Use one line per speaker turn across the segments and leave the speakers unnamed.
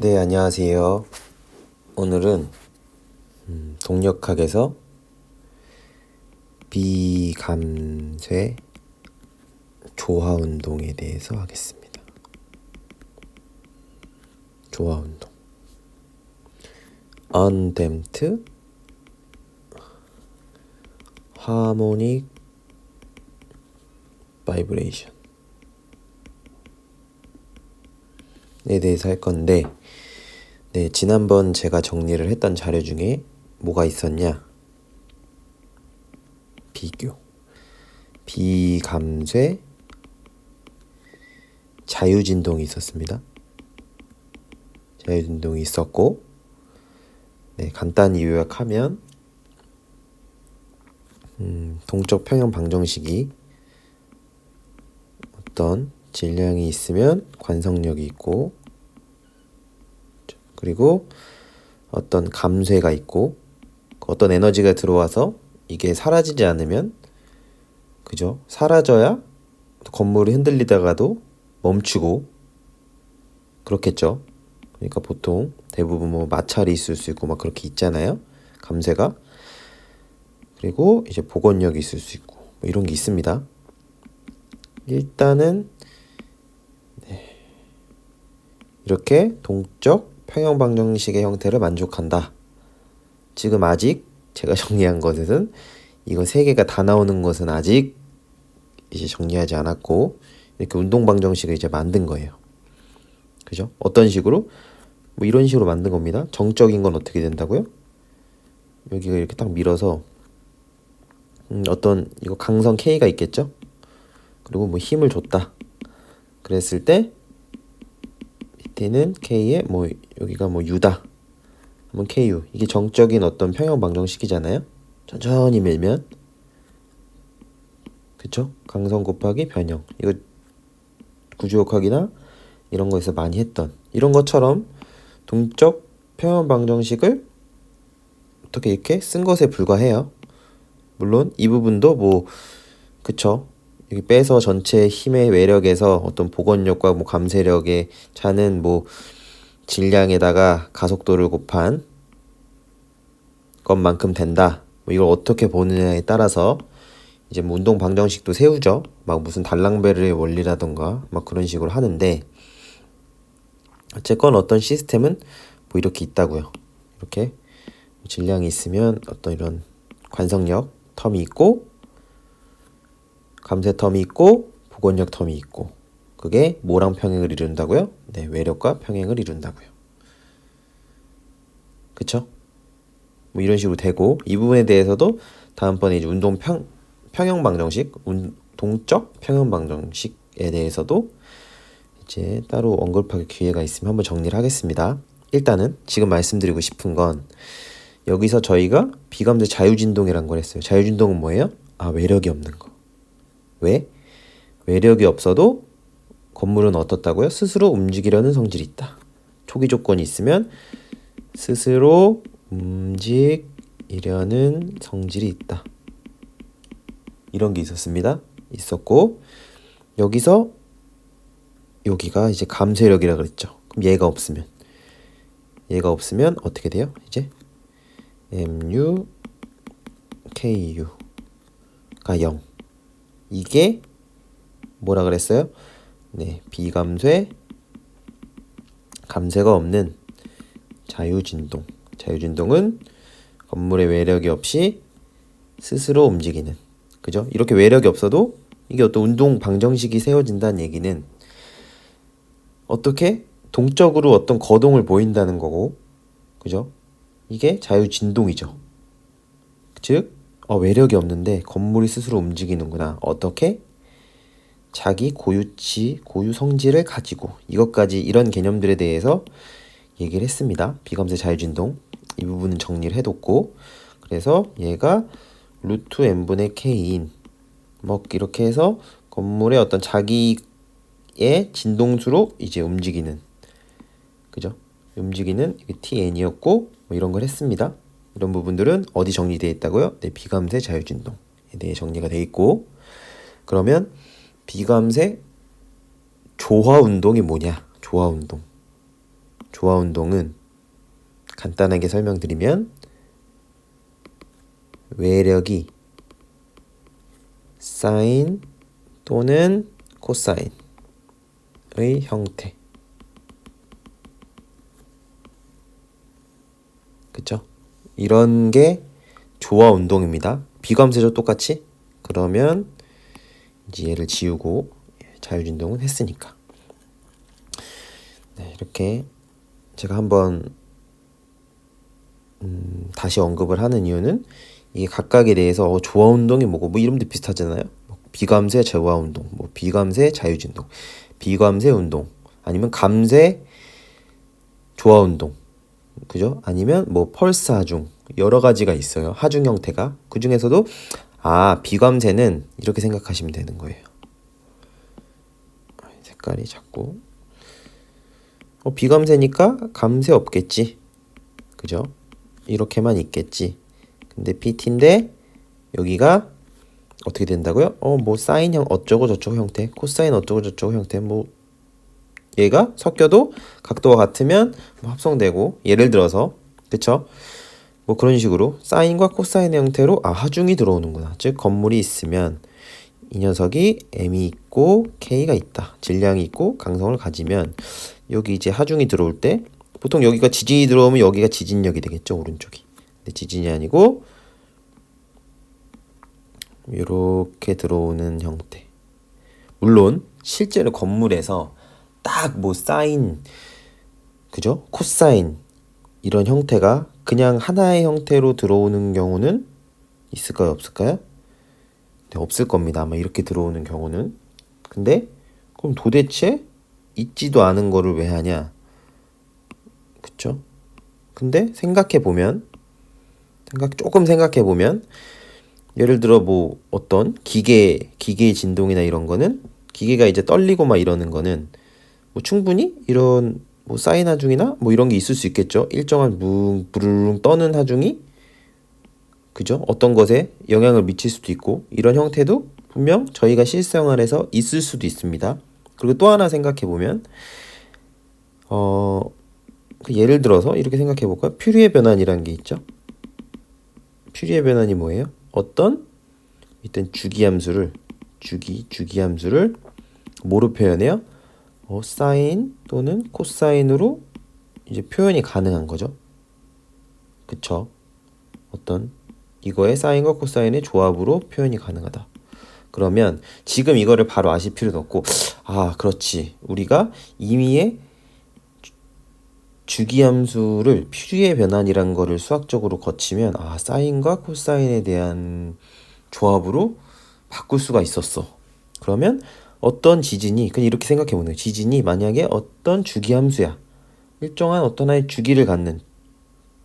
네, 안녕하세요. 오늘은 동력학에서 비감쇄 조화운동에 대해서 하겠습니다. 조화운동. Undamped Harmonic Vibration 에 대해서 할 건데, 네, 지난번 제가 정리를 했던 자료 중에 뭐가 있었냐? 비감쇄 자유진동이 있었습니다. 자유진동이 있었고, 네, 간단히 요약하면 동적 평형 방정식이 어떤 질량이 있으면 관성력이 있고, 그리고 어떤 감쇄가 있고, 어떤 에너지가 들어와서 이게 사라지지 않으면, 그죠? 사라져야 건물이 흔들리다가도 멈추고 그렇겠죠. 그러니까 보통 대부분 뭐 마찰이 있을 수 있고 막 그렇게 있잖아요. 감쇄가. 그리고 이제 복원력이 있을 수 있고 뭐 이런 게 있습니다. 일단은 이렇게 동적 평형 방정식의 형태를 만족한다. 지금 아직 제가 정리한 것은 이거 세 개가 다 나오는 것은 아직 이제 정리하지 않았고, 이렇게 운동 방정식을 이제 만든 거예요. 그죠? 어떤 식으로? 뭐 이런 식으로 만든 겁니다. 정적인 건 어떻게 된다고요? 여기가 이렇게 딱 밀어서 어떤 이거 강성 K가 있겠죠? 그리고 뭐 힘을 줬다. 그랬을 때 밑에는 K에 뭐 여기가 뭐 U다. 그러면 KU. 이게 정적인 어떤 평형 방정식이잖아요. 천천히 밀면, 그쵸? 강성 곱하기 변형. 이거 구조역학이나 이런 거에서 많이 했던 이런 것처럼 동적 평형 방정식을 어떻게 이렇게 쓴 것에 불과해요. 물론 이 부분도 뭐 그쵸? 여기 빼서 전체 힘의 외력에서 어떤 복원력과 뭐 감쇄력의 차는 뭐 질량에다가 가속도를 곱한 것만큼 된다. 뭐 이걸 어떻게 보느냐에 따라서 이제 뭐 운동 방정식도 세우죠. 막 무슨 달랑베르의 원리라던가 막 그런 식으로 하는데, 어쨌건 어떤 시스템은 뭐 이렇게 있다고요. 이렇게 질량이 있으면 어떤 이런 관성력 텀이 있고, 감쇄 텀이 있고, 복원력 텀이 있고, 그게 뭐랑 평행을 이룬다고요? 네, 외력과 평행을 이룬다고요. 그쵸? 뭐 이런 식으로 되고, 이 부분에 대해서도 다음번에 이제 평형 방정식, 동적 평형 방정식에 대해서도 이제 따로 언급할 기회가 있으면 한번 정리를 하겠습니다. 일단은 지금 말씀드리고 싶은 건, 여기서 저희가 비감쇄 자유진동이란 걸 했어요. 자유진동은 뭐예요? 아, 외력이 없는 거. 왜? 외력이 없어도 건물은 어떻다고요? 스스로 움직이려는 성질이 있다. 초기 조건이 있으면 스스로 움직이려는 성질이 있다. 이런 게 있었습니다. 있었고, 여기가 이제 감쇄력이라 그랬죠. 그럼 얘가 없으면 어떻게 돼요? 이제 MU KU가 0. 이게 뭐라 그랬어요? 네, 비감쇄 감쇄가 없는 자유진동. 자유진동은 건물의 외력이 없이 스스로 움직이는, 그죠? 이렇게 외력이 없어도 이게 어떤 운동 방정식이 세워진다는 얘기는 어떻게 동적으로 어떤 거동을 보인다는 거고, 그죠? 이게 자유진동이죠. 즉, 외력이 없는데 건물이 스스로 움직이는구나. 어떻게? 자기 고유치, 고유 성질을 가지고, 이것까지 이런 개념들에 대해서 얘기를 했습니다. 비감쇄 자유진동. 이 부분은 정리를 해뒀고, 그래서 얘가 루트 n분의 k인, 뭐 이렇게 해서 건물의 어떤 자기의 진동수로 이제 움직이는, 그죠? 움직이는 tn이었고, 뭐 이런 걸 했습니다. 이런 부분들은 어디 정리되어 있다고요? 네, 비감쇄 자유진동에 대해 정리가 되어 있고, 그러면 비감쇄 조화운동이 뭐냐? 조화운동. 조화 운동은 간단하게 설명드리면 외력이 사인 또는 코사인의 형태. 그쵸? 이런 게 조화 운동입니다. 비감세죠, 똑같이? 그러면 이제 얘를 지우고 자유진동은 했으니까. 네, 이렇게 제가 한번 다시 언급을 하는 이유는 이게 각각에 대해서 조화 운동이 뭐고 뭐 이름도 비슷하잖아요. 비감세 조화 운동, 뭐 비감세 자유진동, 비감세 운동, 아니면 감세 조화 운동, 그죠? 아니면 뭐 펄스 하중 여러 가지가 있어요. 하중 형태가. 그 중에서도 비감세는 이렇게 생각하시면 되는 거예요. 색깔이 자꾸 비감세니까 감세 없겠지, 그죠? 이렇게만 있겠지. 근데 PT인데 여기가 어떻게 된다고요? 뭐 사인형 어쩌고 저쩌고 형태, 코사인 어쩌고 저쩌고 형태, 뭐 얘가 섞여도 각도가 같으면 뭐 합성되고, 예를 들어서, 그쵸? 뭐 그런 식으로 사인과 코사인의 형태로 하중이 들어오는구나. 즉 건물이 있으면 이 녀석이 M이 있고 K가 있다. 질량이 있고 강성을 가지면 여기 이제 하중이 들어올 때 보통 여기가 지진이 들어오면 여기가 지진력이 되겠죠, 오른쪽이. 근데 지진이 아니고 이렇게 들어오는 형태. 물론 실제로 건물에서 딱 뭐 사인, 그죠? 코사인 이런 형태가 그냥 하나의 형태로 들어오는 경우는 있을까요, 없을까요? 네, 없을 겁니다, 아마 이렇게 들어오는 경우는. 근데 그럼 도대체 있지도 않은 거를 왜 하냐, 그쵸? 근데 조금 생각해 보면 예를 들어 뭐 어떤 기계의 진동이나 이런 거는, 기계가 이제 떨리고 막 이러는 거는 뭐 충분히 이런 뭐 사인 하중이나 뭐 이런 게 있을 수 있겠죠. 일정한 부르릉 떠는 하중이, 그죠? 어떤 것에 영향을 미칠 수도 있고, 이런 형태도 분명 저희가 실생활에서 있을 수도 있습니다. 그리고 또 하나 생각해 보면 예를 들어서 이렇게 생각해 볼까요? 퓨리에 변환이라는 게 있죠. 퓨리에 변환이 뭐예요? 어떤 일단 주기함수를 뭐로 표현해요? 사인 또는 코사인으로 이제 표현이 가능한 거죠. 그쵸? 어떤 이거의 사인과 코사인의 조합으로 표현이 가능하다. 그러면 지금 이거를 바로 아실 필요도 없고, 그렇지, 우리가 임의의 주기함수를 퓨리에 변환이란 거를 수학적으로 거치면 사인과 코사인에 대한 조합으로 바꿀 수가 있었어. 그러면 어떤 지진이, 그냥 이렇게 생각해 보는 거예요. 지진이 만약에 어떤 주기함수야, 일정한 어떤 하나의 주기를 갖는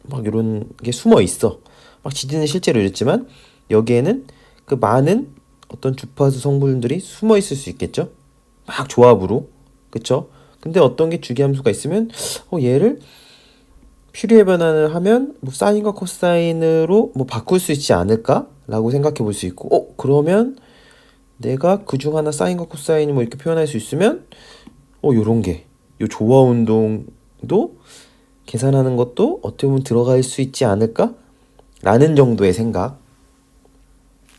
막 이런 게 숨어 있어. 막 지진은 실제로 이랬지만 여기에는 그 많은 어떤 주파수 성분들이 숨어 있을 수 있겠죠. 막 조합으로, 그쵸? 근데 어떤 게 주기함수가 있으면 얘를 퓨리에 변환을 하면 뭐 사인과 코사인으로 뭐 바꿀 수 있지 않을까? 라고 생각해 볼 수 있고, 그러면 내가 그중 하나 사인과 코사인을 뭐 이렇게 표현할 수 있으면 요런 게, 요 조화 운동도 계산하는 것도 어떻게 보면 들어갈 수 있지 않을까? 라는 정도의 생각.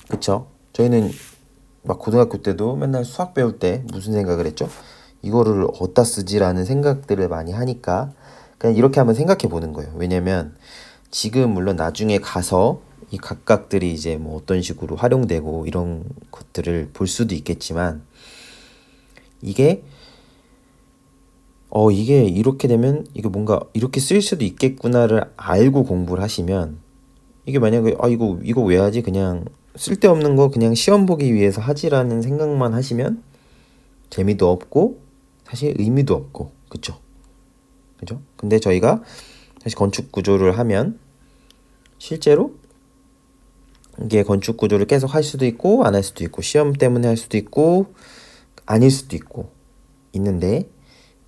그쵸? 저희는 막 고등학교 때도 맨날 수학 배울 때 무슨 생각을 했죠? 이거를 어디다 쓰지라는 생각들을 많이 하니까 그냥 이렇게 한번 생각해 보는 거예요. 왜냐면 지금 물론 나중에 가서 이 각각들이 이제 뭐 어떤 식으로 활용되고 이런 것들을 볼 수도 있겠지만, 이게 이렇게 되면 이게 뭔가 이렇게 쓸 수도 있겠구나를 알고 공부를 하시면, 이게 만약에 이거 왜 하지? 그냥 쓸데없는 거 그냥 시험 보기 위해서 하지라는 생각만 하시면 재미도 없고 사실 의미도 없고, 그쵸? 근데 저희가 다시 건축 구조를 하면 실제로 이게 건축 구조를 계속 할 수도 있고 안 할 수도 있고, 시험 때문에 할 수도 있고 아닐 수도 있고 있는데,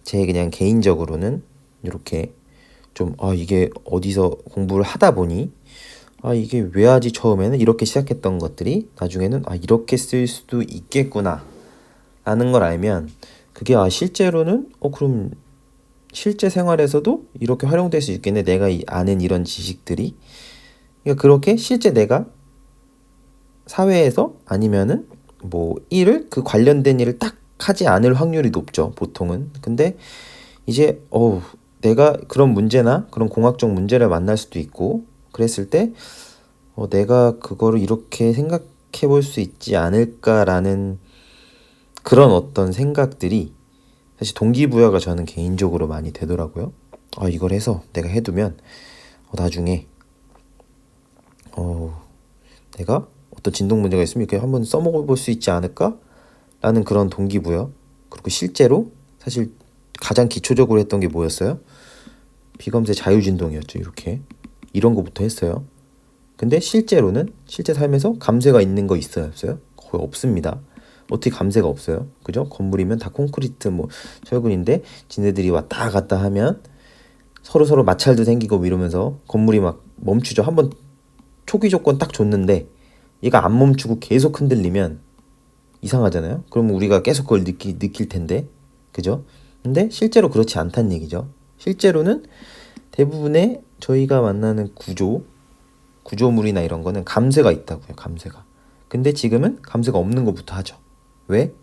제 그냥 개인적으로는 이렇게 좀 이게 어디서 공부를 하다 보니 이게 왜 하지, 처음에는 이렇게 시작했던 것들이 나중에는 이렇게 쓸 수도 있겠구나 라는 걸 알면, 그게 실제로는 그럼 실제 생활에서도 이렇게 활용될 수 있겠네. 내가 아는 이런 지식들이. 그러니까 그렇게 실제 내가 사회에서 아니면은 뭐 일을 그 관련된 일을 딱 하지 않을 확률이 높죠, 보통은. 근데 이제 내가 그런 문제나 그런 공학적 문제를 만날 수도 있고 그랬을 때 내가 그거를 이렇게 생각해 볼 수 있지 않을까라는 그런 어떤 생각들이 사실 동기부여가 저는 개인적으로 많이 되더라고요. 이걸 해서 내가 해두면 나중에 내가 어떤 진동 문제가 있으면 이렇게 한번 써먹어 볼 수 있지 않을까? 라는 그런 동기부여. 그리고 실제로 사실 가장 기초적으로 했던 게 뭐였어요? 비검세 자유진동이었죠. 이렇게 이런 거부터 했어요. 근데 실제로는 실제 삶에서 감세가 있는 거 있어요, 없어요? 거의 없습니다. 어떻게 감세가 없어요? 그죠? 건물이면 다 콘크리트 뭐 철근인데 지네들이 왔다 갔다 하면 서로 마찰도 생기고 이러면서 건물이 막 멈추죠. 한번 초기 조건 딱 줬는데 얘가 안 멈추고 계속 흔들리면 이상하잖아요. 그러면 우리가 계속 그걸 느낄 텐데, 그죠? 근데 실제로 그렇지 않다는 얘기죠. 실제로는 대부분의 저희가 만나는 구조물이나 이런 거는 감세가 있다고요. 감세가. 근데 지금은 감세가 없는 것부터 하죠. 왜?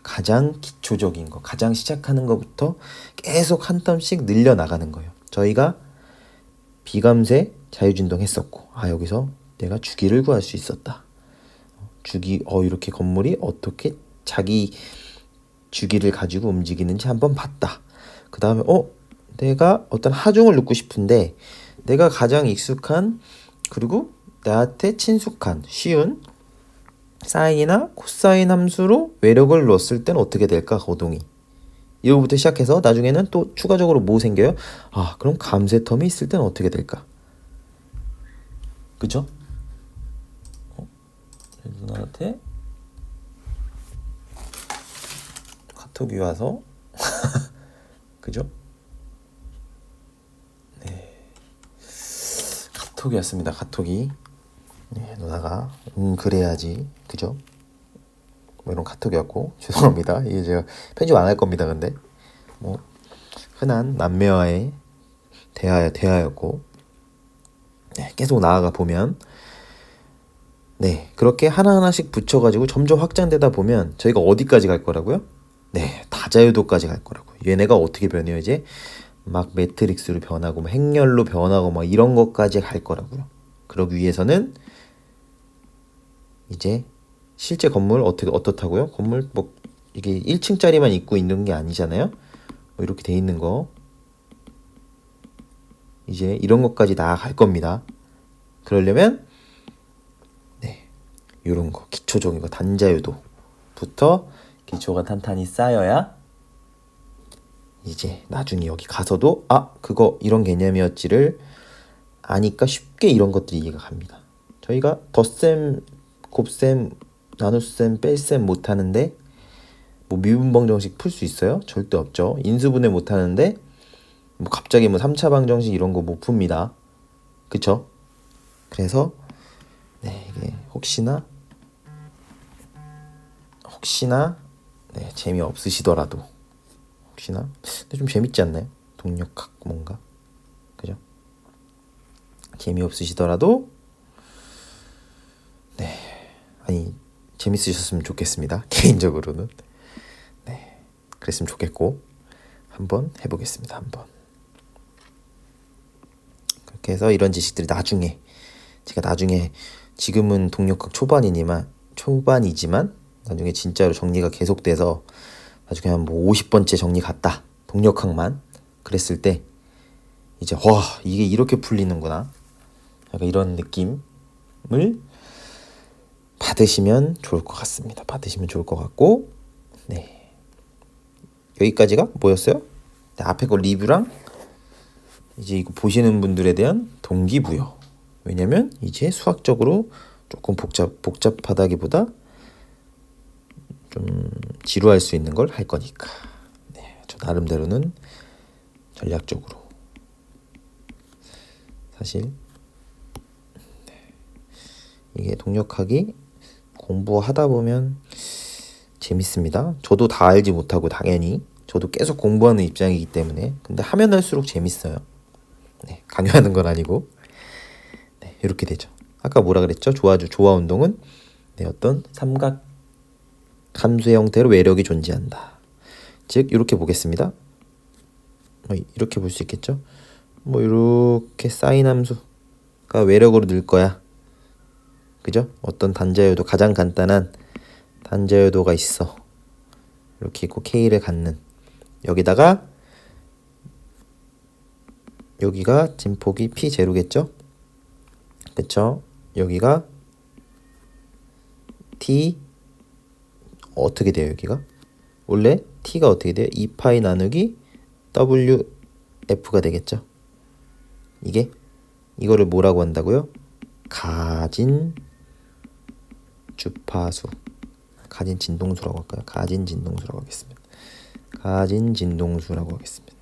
가장 기초적인 거, 가장 시작하는 것부터 계속 한 땀씩 늘려나가는 거예요. 저희가 비감세 자유진동 했었고, 여기서 내가 주기를 구할 수 있었다. 이렇게 건물이 어떻게 자기 주기를 가지고 움직이는지 한번 봤다. 그 다음에 내가 어떤 하중을 넣고 싶은데 내가 가장 익숙한 그리고 나한테 친숙한 쉬운 사인이나 코사인 함수로 외력을 넣었을 때는 어떻게 될까? 거동이 이거부터 시작해서 나중에는 또 추가적으로 뭐 생겨요? 그럼 감세 텀이 있을 때는 어떻게 될까? 그죠? 누나한테 카톡이 와서 그죠? 네, 카톡이 왔습니다. 카톡이. 네, 누나가 그래야지, 그죠? 뭐 이런 카톡이 왔고 죄송합니다. 이게 제가 편집 안 할 겁니다. 근데 뭐 흔한 남매와의 대화였고, 네, 계속 나아가 보면 네, 그렇게 하나하나씩 붙여가지고 점점 확장되다 보면 저희가 어디까지 갈 거라고요? 네, 다자유도까지 갈 거라고요. 얘네가 어떻게 변해요? 이제 막 매트릭스로 변하고 막 행렬로 변하고 막 이런 것까지 갈 거라고요. 그러기 위해서는 이제 실제 건물 어떻다고요? 건물 뭐 이게 1층짜리만 입고 있는 게 아니잖아요. 뭐 이렇게 돼 있는 거 이제 이런 것까지 나아갈 겁니다. 그러려면 이런 거 기초적인 거 단자유도부터 기초가 탄탄히 쌓여야 이제 나중에 여기 가서도 그거 이런 개념이었지를 아니까 쉽게 이런 것들이 이해가 갑니다. 저희가 덧셈, 곱셈, 나눗셈, 뺄셈 못하는데 뭐 미분방정식 풀 수 있어요? 절대 없죠. 인수분해 못하는데 뭐 갑자기 뭐 3차 방정식 이런 거 못 풉니다. 그쵸? 그래서 이게 혹시나 네, 재미없으시더라도 혹시나 근데 좀 재밌지 않나요? 동력학 뭔가 그죠? 재미없으시더라도 재밌으셨으면 좋겠습니다. 개인적으로는 그랬으면 좋겠고 한번 해보겠습니다. 한번 그렇게 해서 이런 지식들이 제가 나중에 지금은 동력학 초반이지만 나중에 진짜로 정리가 계속돼서 나중에 한 뭐 50번째 정리 갔다 동력학만 그랬을 때 이제 이게 이렇게 풀리는구나 약간 이런 느낌을 받으시면 좋을 것 같습니다. 받으시면 좋을 것 같고 여기까지가 뭐였어요? 앞에 거 리뷰랑 이제 이거 보시는 분들에 대한 동기부여. 왜냐면 이제 수학적으로 조금 복잡하다기보다 좀 지루할 수 있는 걸 할 거니까. 저 나름대로는 전략적으로 사실 이게 동력학이 공부하다 보면 재밌습니다. 저도 다 알지 못하고 당연히 저도 계속 공부하는 입장이기 때문에. 근데 하면 할수록 재밌어요. 네, 강요하는 건 아니고. 네, 이렇게 되죠. 아까 뭐라 그랬죠? 조화 운동은 네, 어떤 삼각 함수의 형태로 외력이 존재한다. 즉 이렇게 보겠습니다. 이렇게 볼 수 있겠죠? 뭐 이렇게 사인 함수가 외력으로 늘 거야. 그죠? 어떤 단자여도 가장 간단한 단자여도가 있어. 이렇게 있고 K를 갖는. 여기다가 여기가 진폭이 P0겠죠? 그쵸? 여기가 T 어떻게 돼요? 여기가 원래 T가 어떻게 돼요? 2파이 나누기 WF가 되겠죠? 이거를 뭐라고 한다고요? 가진 주파수, 가진 진동수라고 할까요? 가진 진동수라고 하겠습니다. 가진 진동수라고 하겠습니다.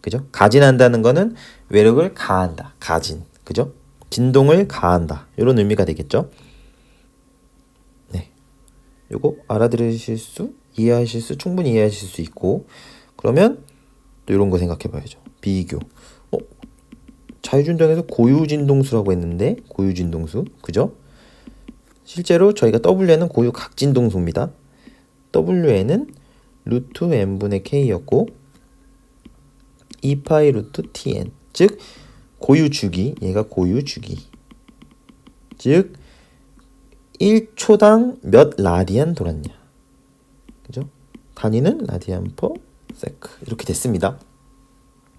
그죠? 가진한다는 거는 외력을 가한다. 가진. 그죠? 진동을 가한다. 이런 의미가 되겠죠? 네. 요거 이해하실 수 충분히 이해하실 수 있고, 그러면 또 이런 거 생각해 봐야죠. 비교. 자유진동에서 고유진동수라고 했는데, 고유진동수. 그죠? 실제로 저희가 W에는 고유 각진동수입니다. W에는 루트 n분의 k였고 2파이 루트 tn, 즉 고유 주기, 얘가 고유 주기, 즉 1초당 몇 라디안 돌았냐. 그죠? 단위는 라디안 퍼 세크. 이렇게 됐습니다.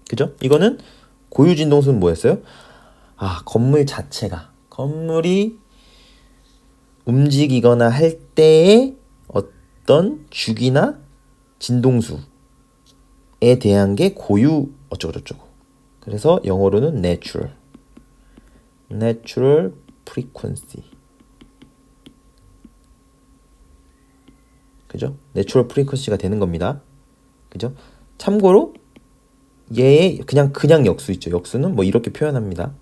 그죠? 이거는 고유 진동수는 뭐였어요? 건물 자체가, 건물이 움직이거나 할 때의 어떤 주기나 진동수에 대한 게 고유 어쩌고저쩌고. 그래서 영어로는 natural frequency. 그죠? natural frequency가 되는 겁니다. 그죠? 참고로 얘의 그냥 역수 있죠. 역수는 뭐 이렇게 표현합니다.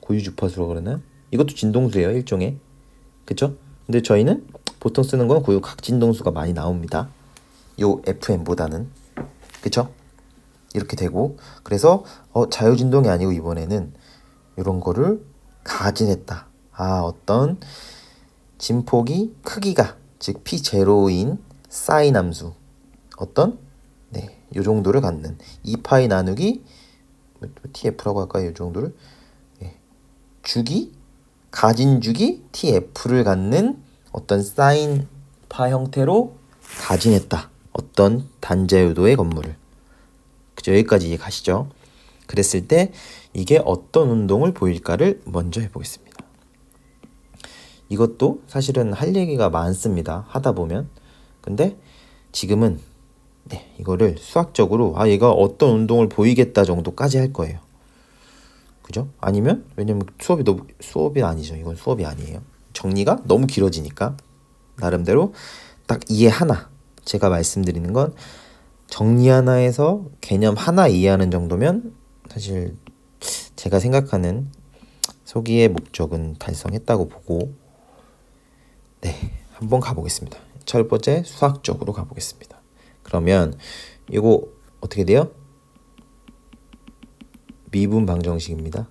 고유 주파수라고 그러나요? 이것도 진동수예요, 일종의. 그쵸? 근데 저희는 보통 쓰는 건 고유 각진동수가 많이 나옵니다. 요 FM보다는. 그쵸? 이렇게 되고, 그래서 자유진동이 아니고 이번에는 이런 거를 가진했다. 어떤 진폭이 크기가, 즉 P0인 사인 함수, 어떤 요 정도를 갖는 2파이 나누기 TF라고 할까요? 요 정도를 주기, 가진 주기 TF를 갖는 어떤 사인파 형태로 가진했다. 어떤 단자유도의 건물을. 그죠? 여기까지 이해 가시죠? 그랬을 때 이게 어떤 운동을 보일까를 먼저 해보겠습니다. 이것도 사실은 할 얘기가 많습니다. 하다 보면. 근데 지금은 이거를 수학적으로 얘가 어떤 운동을 보이겠다 정도까지 할 거예요. 그죠? 아니면 왜냐면 수업이 아니죠. 이건 수업이 아니에요. 정리가 너무 길어지니까 나름대로 딱 이해 하나. 제가 말씀드리는 건 정리 하나에서 개념 하나 이해하는 정도면 사실 제가 생각하는 소기의 목적은 달성했다고 보고 한번 가보겠습니다. 첫 번째 수학적으로 가보겠습니다. 그러면 이거 어떻게 돼요? 미분 방정식입니다.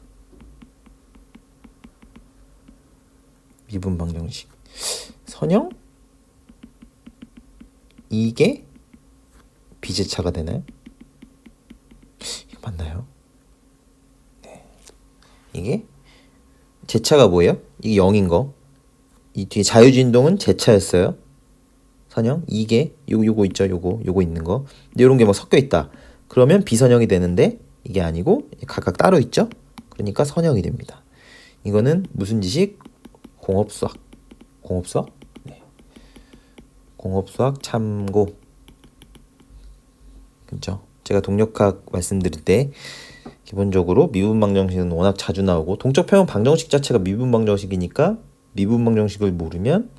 미분 방정식. 선형? 이게 비제차가 되나요? 이거 맞나요? 네. 이게 제차가 뭐예요? 이게 0인 거. 이 뒤에 자유진동은 제차였어요. 선형. 이게 요거 있죠. 요거 있는 거. 근데 이런 게 막 섞여 있다. 그러면 비선형이 되는데 이게 아니고 각각 따로 있죠. 그러니까 선형이 됩니다. 이거는 무슨 지식? 공업수학. 네. 공업수학 참고. 그렇죠? 제가 동력학 말씀드릴 때 기본적으로 미분 방정식은 워낙 자주 나오고 동적평형 방정식 자체가 미분 방정식이니까 미분 방정식을 모르면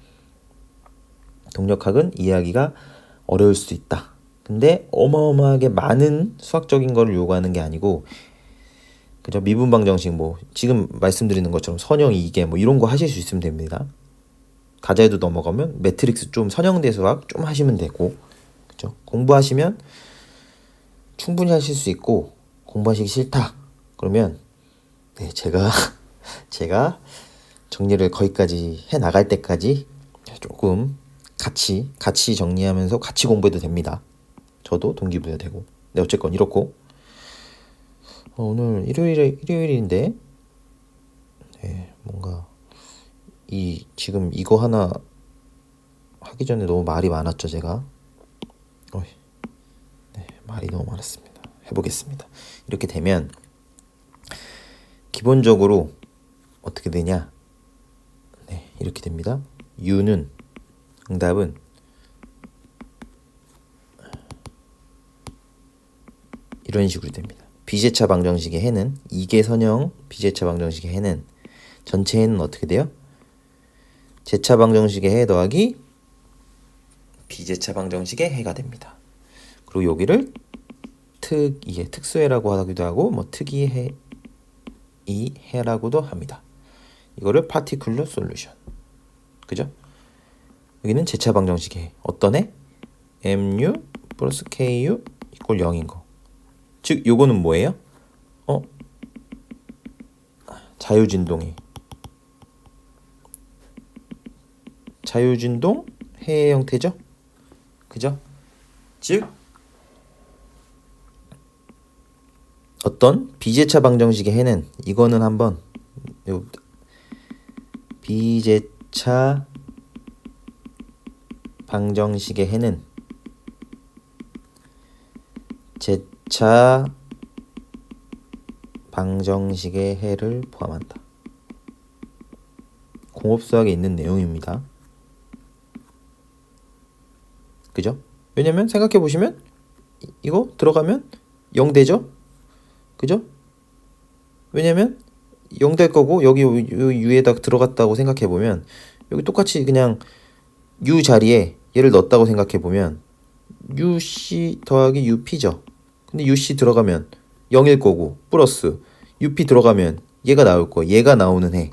동력학은 이해하기가 어려울 수 있다. 근데 어마어마하게 많은 수학적인 거를 요구하는 게 아니고 그죠? 미분 방정식 뭐 지금 말씀드리는 것처럼 선형 이계 뭐 이런 거 하실 수 있으면 됩니다. 가자에도 넘어가면 매트릭스 좀 선형대 수학 좀 하시면 되고 그죠? 공부하시면 충분히 하실 수 있고 공부하시기 싫다 그러면 네, 제가 정리를 거기까지 해 나갈 때까지 조금 같이 정리하면서 같이 공부해도 됩니다. 저도 동기부여 되고. 네, 어쨌건 이렇고 오늘 일요일인데 네, 뭔가 지금 이거 하나 하기 전에 너무 말이 많았죠, 제가. 어이, 네, 말이 너무 많았습니다. 해보겠습니다. 이렇게 되면 기본적으로 어떻게 되냐? 네, 이렇게 됩니다. 응답은 이런 식으로 됩니다. 비제차 방정식의 해는 이계선형 비제차 방정식의 해는 전체 해는 어떻게 돼요? 제차 방정식의 해 더하기 비제차 방정식의 해가 됩니다. 그리고 여기를 이게 특수해라고 하기도 하고 뭐 특이해 이 해라고도 합니다. 이거를 파티큘러 솔루션. 그죠? 여기는 제차 방정식의 해. 어떤 해? mu 플러스 ku 이꼴 0인 거. 즉 요거는 뭐예요? 자유진동의 자유진동 해의 형태죠? 그죠? 즉 어떤 비제차 방정식의 해는 이거는 한번 비제차 방정식의 해는 제차 방정식의 해를 포함한다. 공업수학에 있는 내용입니다. 그죠? 왜냐면 생각해 보시면 이거 들어가면 0 되죠? 그죠? 왜냐면 0 될 거고 여기 u에다 들어갔다고 생각해 보면 여기 똑같이 그냥 u 자리에 얘를 넣었다고 생각해 보면 uc 더하기 up죠. 근데 uc 들어가면 0일 거고 플러스 up 들어가면 얘가 나올 거. 얘가 나오는 해.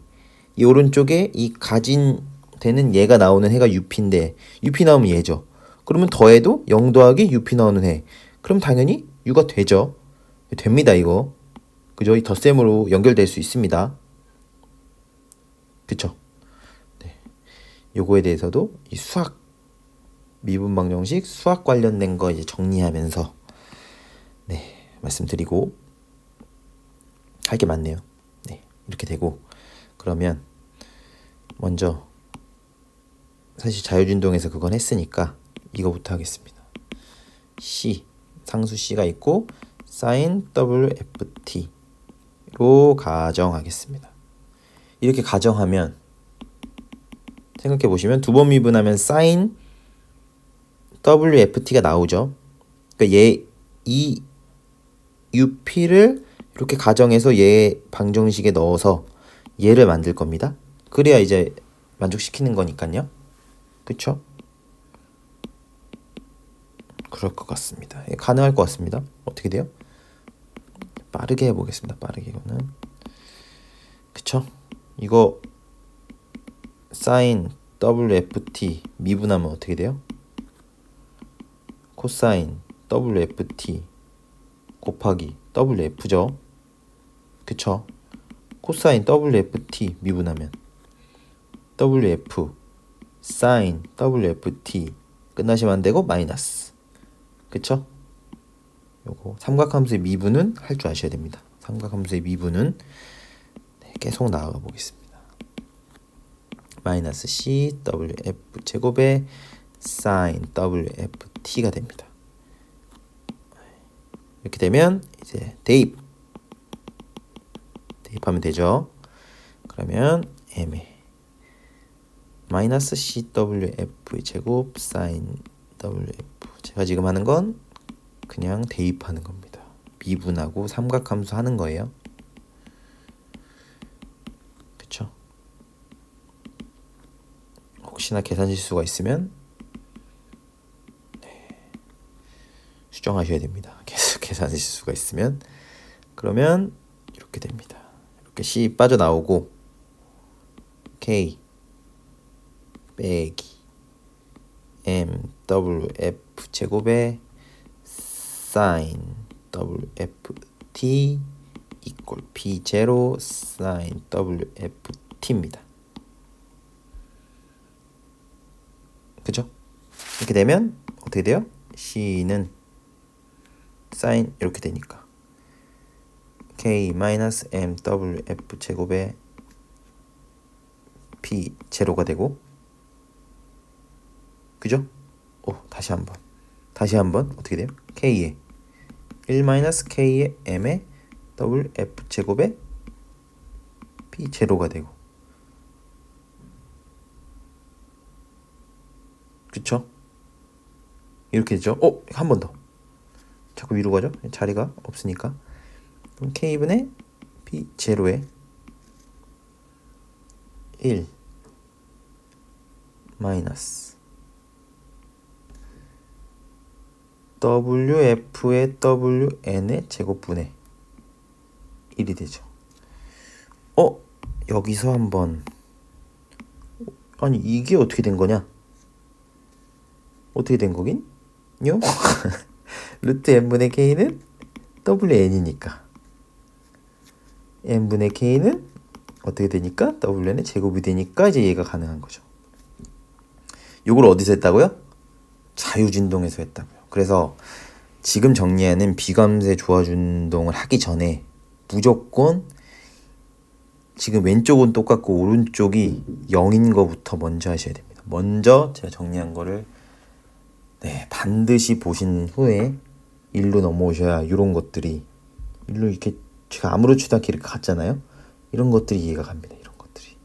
이 오른쪽에 이 가진 되는 얘가 나오는 해가 up인데 up 나오면 얘죠. 그러면 더해도 0 더하기 up 나오는 해. 그럼 당연히 u가 되죠. 됩니다 이거. 그죠? 이 덧셈으로 연결될 수 있습니다. 그쵸? 네. 요거에 대해서도 이 수학 미분 방정식 수학 관련된 거 이제 정리하면서 네 말씀드리고 할 게 많네요. 네 이렇게 되고 그러면 먼저 사실 자유진동에서 그건 했으니까 이거부터 하겠습니다. C 상수 C가 있고 sin WFT로 가정하겠습니다. 이렇게 가정하면 생각해 보시면 두 번 미분하면 sin WFT가 나오죠. 그러니까 이 UP를 이렇게 가정해서 얘 방정식에 넣어서 얘를 만들 겁니다. 그래야 이제 만족시키는 거니까요. 그쵸? 그럴 것 같습니다. 가능할 것 같습니다. 어떻게 돼요? 빠르게 해보겠습니다. 빠르게 이거는 그쵸? 이거 sin WFT 미분하면 어떻게 돼요? 코사인 WFT 곱하기 WF죠. 그쵸? 코사인 WFT 미분하면 WF sin WFT 끝나시면 안 되고 마이너스. 그쵸? 요거 삼각함수의 미분은 할 줄 아셔야 됩니다. 삼각함수의 미분은 계속 나아가 보겠습니다. 마이너스 CWF 제곱에 sin WFT가 됩니다. 이렇게 되면 이제 대입하면 되죠. 그러면 M에 마이너스 CWF 제곱 sin WF 제가 지금 하는 건 그냥 대입하는 겁니다. 미분하고 삼각함수 하는 거예요. 그쵸? 혹시나 계산 실수가 있으면 수정하셔야 됩니다. 계산 실수가 있으면 그러면 이렇게 됩니다. 이렇게 C 빠져나오고 K 빼기 MWF 제곱에 sin WFT 이꼴 B0 sin WFT입니다. 그죠? 이렇게 되면 어떻게 돼요? C는 sin 이렇게 되니까 K-MWF 제곱에 P0가 되고, 그죠? 다시 한번 어떻게 돼요? K에 1-K의 M의 WF 제곱에 P0가 되고, 그쵸? 이렇게 되죠? 한 번 더. 자꾸 위로 가죠? 자리가 없으니까. 그럼 K분의 P0에 1 마이너스 WF의 WN의 제곱분의 1이 되죠. 여기서 한번, 아니 이게 어떻게 된 거냐? 어떻게 된 거긴요? 루트 n분의 k는 wn이니까 n분의 k는 어떻게 되니까 wn의 제곱이 되니까 이제 얘가 가능한 거죠. 요걸 어디서 했다고요? 자유진동에서 했다고요. 그래서 지금 정리하는 비감세 조화진동을 하기 전에 무조건 지금 왼쪽은 똑같고 오른쪽이 0인 거부터 먼저 하셔야 됩니다. 먼저 제가 정리한 거를 반드시 보신 후에 일로 넘어오셔야 이런 것들이, 일로 이렇게 제가 아무렇지도 않게 이렇게 갔잖아요. 이런 것들이 이해가 갑니다. 이런 것들이.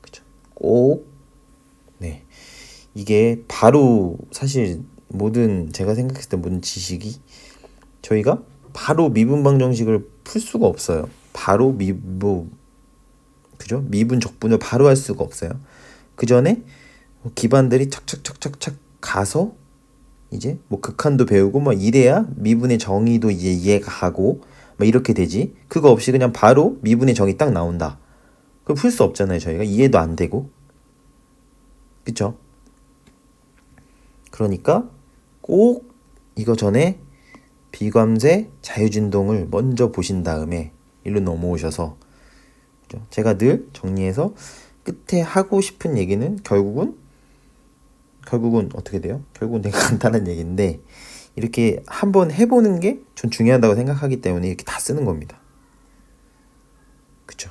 그죠? 꼭 이게 바로 사실 모든, 제가 생각했을 때 모든 지식이 저희가 바로 미분방 정식을 풀 수가 없어요. 바로 그죠? 미분 적분을 바로 할 수가 없어요. 그 전에 기반들이 착착착착착 가서 이제 극한도 배우고 이래야 미분의 정의도 이제 이해가 가고 이렇게 되지. 그거 없이 그냥 바로 미분의 정의 딱 나온다. 그걸 풀 수 없잖아요. 저희가 이해도 안 되고. 그쵸? 그러니까 꼭 이거 전에 비감세 자유진동을 먼저 보신 다음에 일로 넘어오셔서, 그죠? 제가 늘 정리해서 끝에 하고 싶은 얘기는 결국은 어떻게 돼요? 결국은 되게 간단한 얘기인데, 이렇게 한번 해보는 게 전 중요하다고 생각하기 때문에 이렇게 다 쓰는 겁니다. 그쵸?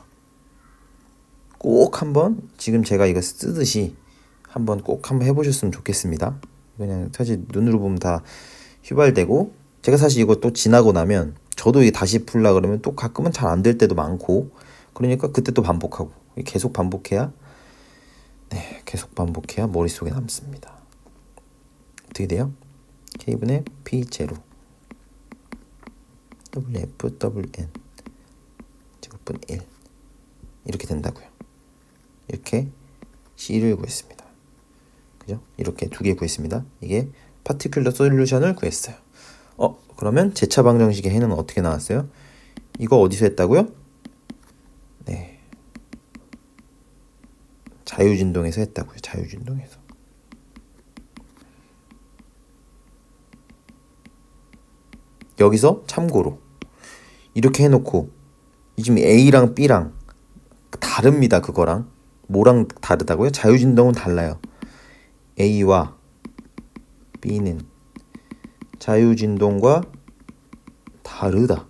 꼭 한번 지금 제가 이거 쓰듯이 꼭 한번 해보셨으면 좋겠습니다. 그냥 사실 눈으로 보면 다 휘발되고, 제가 사실 이거 또 지나고 나면 저도 이게 다시 풀라 그러면 또 가끔은 잘 안 될 때도 많고, 그러니까 그때 또 반복하고 계속 반복해야 머릿속에 남습니다. 어떻게 돼요? K분의 P0 WF WN 제곱분 1 이렇게 된다고요. 이렇게 C를 구했습니다. 그죠? 이렇게 두 개 구했습니다. 이게 파티큘러 솔루션을 구했어요. 그러면 제차 방정식의 해는 어떻게 나왔어요? 이거 어디서 했다고요? 자유진동에서 했다고요. 자유진동에서. 여기서 참고로 이렇게 해놓고 지금 A랑 B랑 다릅니다. 그거랑 뭐랑 다르다고요? 자유진동은 달라요. A와 B는 자유진동과 다르다.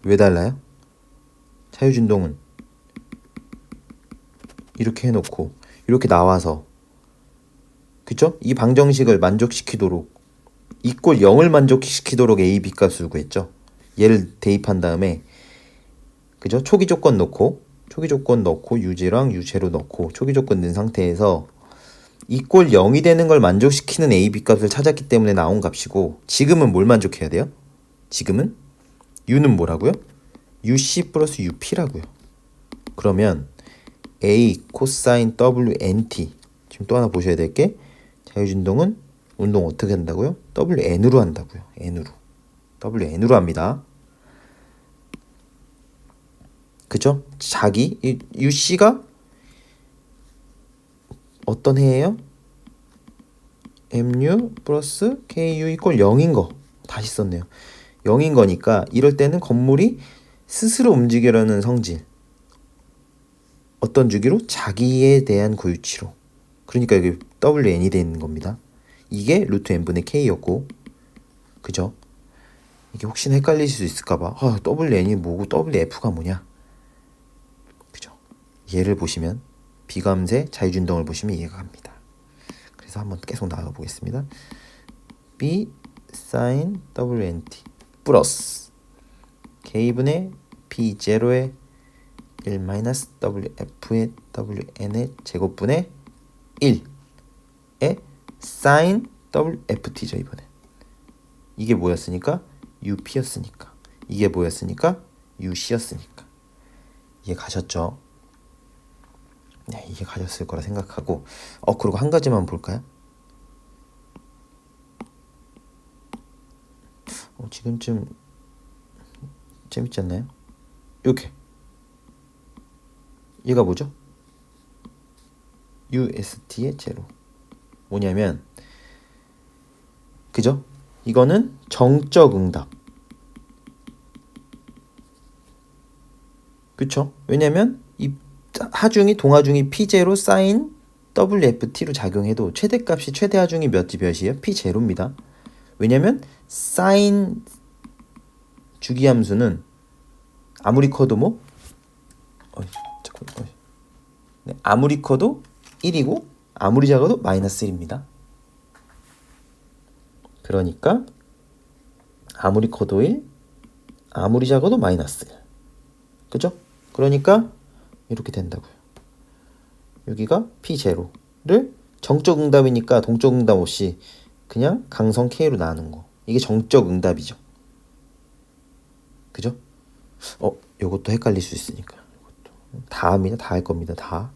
왜 달라요? 자유진동은 이렇게 해놓고 이렇게 나와서, 그쵸? 이 방정식을 만족시키도록 이꼴 0을 만족시키도록 A, B 값을 구했죠. 얘를 대입한 다음에, 그죠? 초기 조건 넣고 유제랑 유제로 넣고 초기 조건 넣은 상태에서 이꼴 0이 되는 걸 만족시키는 A, B 값을 찾았기 때문에 나온 값이고, 지금은 뭘 만족해야 돼요? 지금은 U는 뭐라고요? UC 플러스 UP라고요. 그러면 A 코사인 WNT, 지금 또 하나 보셔야 될 게, 자유진동은 운동 어떻게 한다고요? WN으로 한다고요. WN으로 합니다. 그죠? UC가 어떤 해예요? mu 플러스 ku 이퀄 0인 거 다시 썼네요. 0인 거니까 이럴 때는 건물이 스스로 움직이려는 성질, 어떤 주기로? 자기에 대한 고유치로. 그러니까 여기 wn이 되는 겁니다. 이게 루트 n분의 k였고, 그죠? 이게 혹시나 헷갈리실 수 있을까봐 wn이 뭐고 wf가 뭐냐, 그죠? 얘를 보시면 비감세 자유진동을 보시면 이해가 갑니다. 그래서 한번 계속 나가 보겠습니다. b sin wnt 플러스 k분의 p0의 1 마이너스 wf의 wn의 제곱분의 1의 sin wft죠. 이번에 이게 뭐였으니까 up였으니까, 이게 뭐였으니까 uc였으니까. 이해 가셨죠? 네, 이해 가셨을 거라 생각하고, 그리고 한 가지만 볼까요? 지금쯤 재밌지 않나요? 이렇게 얘가 뭐죠? UST의 제로. 뭐냐면, 그죠? 이거는 정적 응답. 그쵸? 왜냐면 이 하중이 동하중이 P0 사인 WFT로 작용해도 최대값이 최대 하중이 몇이에요? P0입니다. 왜냐면 사인 주기함수는 아무리 커도 네, 아무리 커도 1이고 아무리 작아도 마이너스 1입니다. 그러니까 아무리 커도 1, 아무리 작아도 마이너스 1. 그죠? 그러니까 이렇게 된다고요. 여기가 P0를 정적 응답이니까 동적 응답 없이 그냥 강성 K로 나누는 거. 이게 정적 응답이죠. 그죠? 요것도 헷갈릴 수 있으니까. 요것도. 다 합니다. 다 할 겁니다. 다.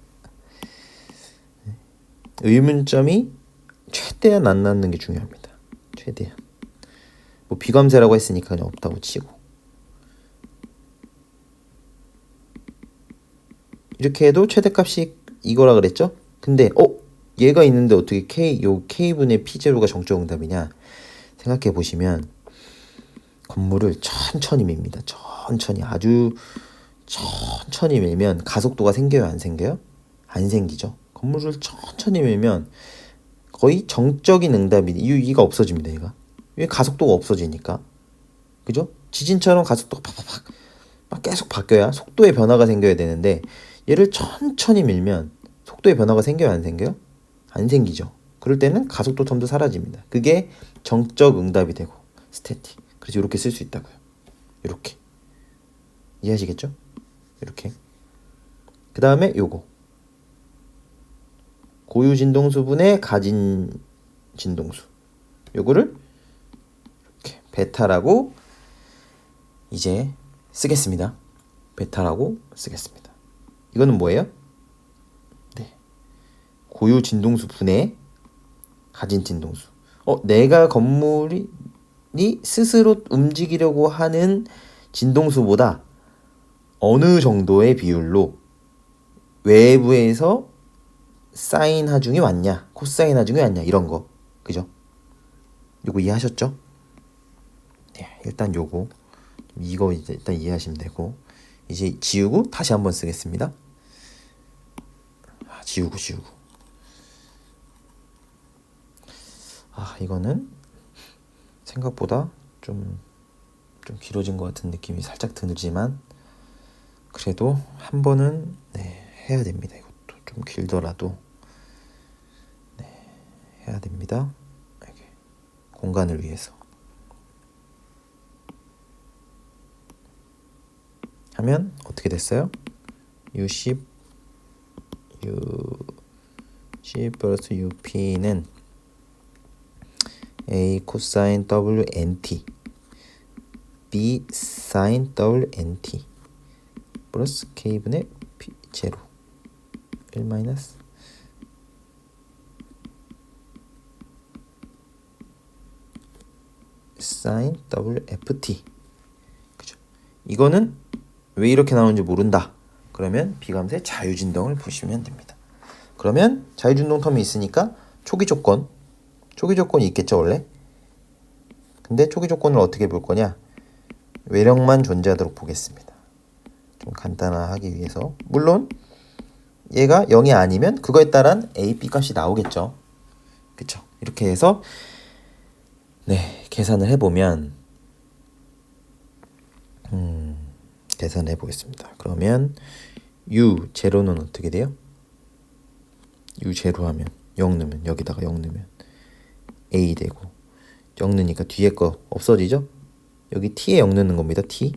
의문점이 최대한 안 낳는 게 중요합니다. 최대한. 뭐 비감세라고 했으니까 그냥 없다고 치고. 이렇게 해도 최대값이 이거라 그랬죠? 근데 얘가 있는데 어떻게 K분의 P0가 정적 응답이냐? 생각해 보시면 건물을 천천히 밉니다. 천천히, 아주 천천히 밀면 가속도가 생겨요? 안 생겨요? 안 생기죠. 건물을 천천히 밀면 거의 정적인 응답이, 이가 없어집니다. 얘가. 왜? 가속도가 없어지니까. 그죠? 지진처럼 가속도가 팍팍팍 막 계속 바뀌어야 속도의 변화가 생겨야 되는데, 얘를 천천히 밀면 속도의 변화가 생겨요? 안 생겨요? 안 생기죠. 그럴 때는 가속도 텀도 사라집니다. 그게 정적 응답이 되고 스태틱. 그래서 이렇게 쓸 수 있다고요. 이렇게. 이해하시겠죠? 이렇게. 그 다음에 요거. 고유 진동수분의 가진 진동수. 요거를 이렇게 베타라고 이제 쓰겠습니다. 베타라고 쓰겠습니다. 이거는 뭐예요? 네. 고유 진동수 분의 가진 진동수. 내가 건물이 스스로 움직이려고 하는 진동수보다 어느 정도의 비율로 외부에서 사인 하중이 왔냐, 코사인 하중이 왔냐, 이런 거. 그죠? 요거 이해하셨죠? 네, 일단 요거. 이거 이제 일단 이해하시면 되고, 이제 지우고 다시 한번 쓰겠습니다. 지우고. 이거는 생각보다 좀 길어진 것 같은 느낌이 살짝 들지만, 그래도 한 번은 해야 됩니다. 이것도 좀 길더라도 해야 됩니다. 이렇게 공간을 위해서 하면 어떻게 됐어요? UC 플러스 UP는 A 코사인 WNT B 사인 WNT 플러스 K분의 P0 1 마이너스 사인 WFT. 그죠? 이거는 왜 이렇게 나오는지 모른다. 그러면 비감세 자유진동을 보시면 됩니다. 그러면 자유진동 텀이 있으니까 초기 조건 초기 조건이 있겠죠 원래. 근데 초기 조건을 어떻게 볼 거냐, 외력만 존재하도록 보겠습니다. 좀 간단하기 위해서. 물론 얘가 0이 아니면 그거에 따른 a, b 값이 나오겠죠. 그쵸? 이렇게 해서 계산을 해보면 계산해 보겠습니다. 그러면 u 제로는 어떻게 돼요? u 제로 하면 0 넣으면, 여기다가 0 넣으면 a 되고, 0 넣으니까 뒤에 거 없어지죠? 여기 t에 0 넣는 겁니다. t에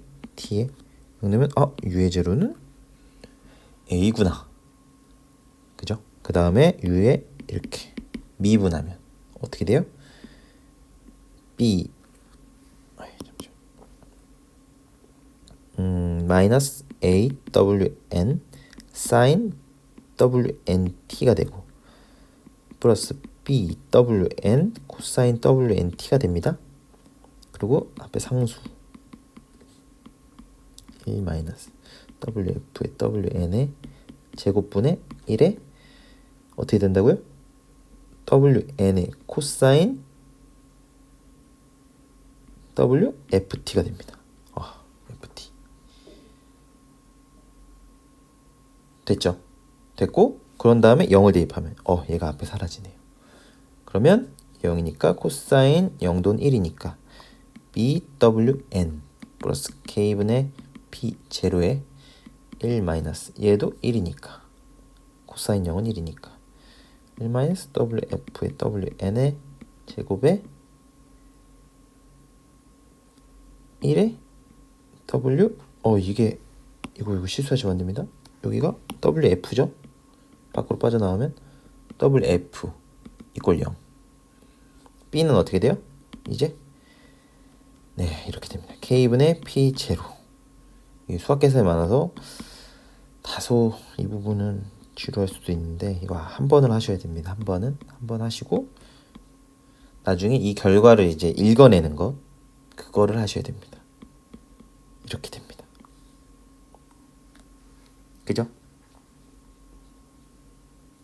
0 넣으면 u의 제로는 a구나. 그죠? 그 다음에 u에 이렇게 미분하면 어떻게 돼요? b 마이너스 a wn sin WNT가 되고 플러스 BWN 코사인 WNT가 됩니다. 그리고 앞에 상수 1 마이너스 WF의 WN의 제곱분의 1에 어떻게 된다고요? WN의 코사인 WFT가 됩니다. FT 됐죠? 됐고, 그런 다음에 0을 대입하면 얘가 앞에 사라지네요. 그러면 0이니까 코사인 0돈 1이니까 BWN 플러스 K분의 P 제로에 1 마이너스 얘도 1이니까 코사인 0은 1이니까 1 마이너스 WF의 WN의 제곱에 1에 W 이거 실수하시면 안 됩니다. 여기가 WF죠. 밖으로 빠져나오면 WF 이꼴 0. B는 어떻게 돼요? 이제 이렇게 됩니다. K분의 P 제로. 수학 계산이 많아서 다소 이 부분은 지루할 수도 있는데 이거 한 번을 하셔야 됩니다. 한 번 하시고 나중에 이 결과를 이제 읽어내는 것, 그거를 하셔야 됩니다. 이렇게 됩니다. 그죠?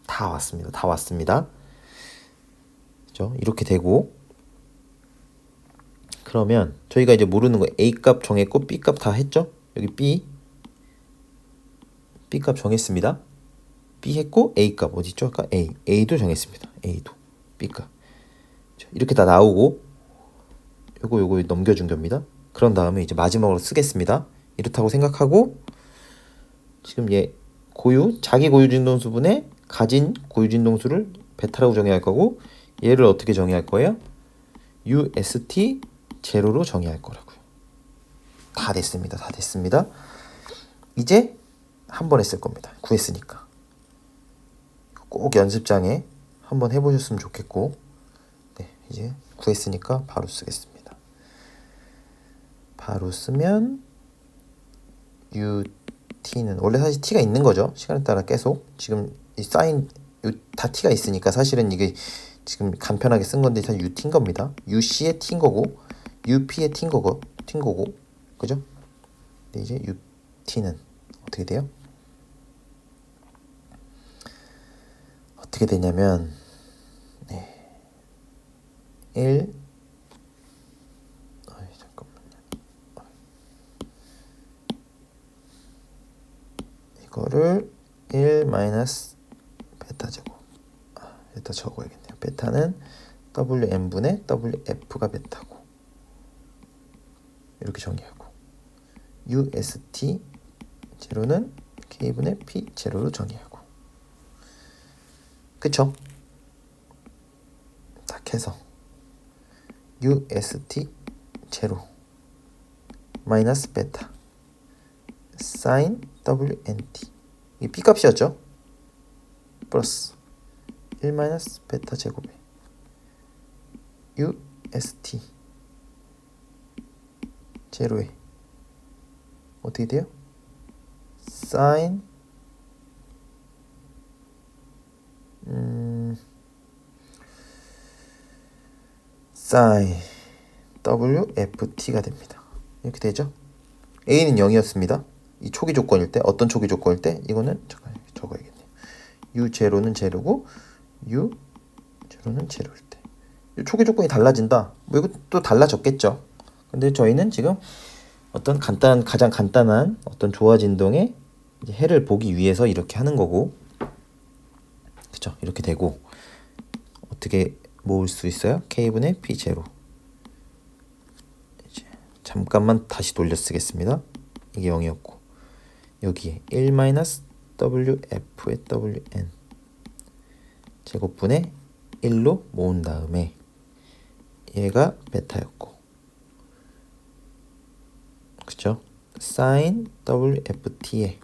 다 왔습니다. 그죠? 이렇게 되고, 그러면 저희가 이제 모르는 거 A 값 정했고 B 값 다 했죠? 여기 B 값 정했습니다. B 했고 A 값 어디 있죠? 아까 A도 정했습니다. A도 B 값 이렇게 다 나오고, 요거 넘겨준 겁니다. 그런 다음에 이제 마지막으로 쓰겠습니다. 이렇다고 생각하고, 지금 얘 자기 고유진동수분의 가진 고유진동수를 베타라고 정의할 거고, 얘를 어떻게 정의할 거예요? UST 제로로 정의할 거라고요. 다 됐습니다. 이제 한 번 했을 겁니다. 구했으니까. 꼭 연습장에 한번 해보셨으면 좋겠고, 이제 구했으니까 바로 쓰겠습니다. 바로 쓰면 UT는 원래 사실 T가 있는 거죠. 시간에 따라 계속 지금 이 사인 다 T가 있으니까 사실은 이게 지금 간편하게 쓴 건데 사실 UT인 겁니다. UC의 T인 거고 UP의 T인 거고 그죠? 근데 이제 UT는 어떻게 돼요? 어떻게 되냐면 1 이거를 1 마이너스 베타 제곱, 베타 적어야겠네요. 베타는 WN분의 WF가 베타고, 이렇게 정의하고, UST 제로는 K분의 P 제로로 정의하고, 그쵸? 딱 해서 UST 제로 마이너스 베타 사인 WNT, 이 B 값이었죠? 플러스 1 마이너스 베타 제곱에 UST 제로에 어떻게 돼요? 사인 사인 WFT가 됩니다. 이렇게 되죠? A는 0이었습니다. 이 초기 조건일 때, 어떤 초기 조건일 때? 이거는 적어야겠네요. U 제로는 제로고 U 제로는 제로일 때 초기 조건이 달라진다. 뭐 이것도 달라졌겠죠. 근데 저희는 지금 어떤 가장 간단한 어떤 조화 진동의 이제 해를 보기 위해서 이렇게 하는 거고, 그쵸? 이렇게 되고 어떻게 모을 수 있어요? K분의 P0. 이제 잠깐만 다시 돌려 쓰겠습니다. 이게 0이었고 여기에 1-WF의 WN 제곱분의 1로 모은 다음에 얘가 베타였고, 그쵸? sin WFT에,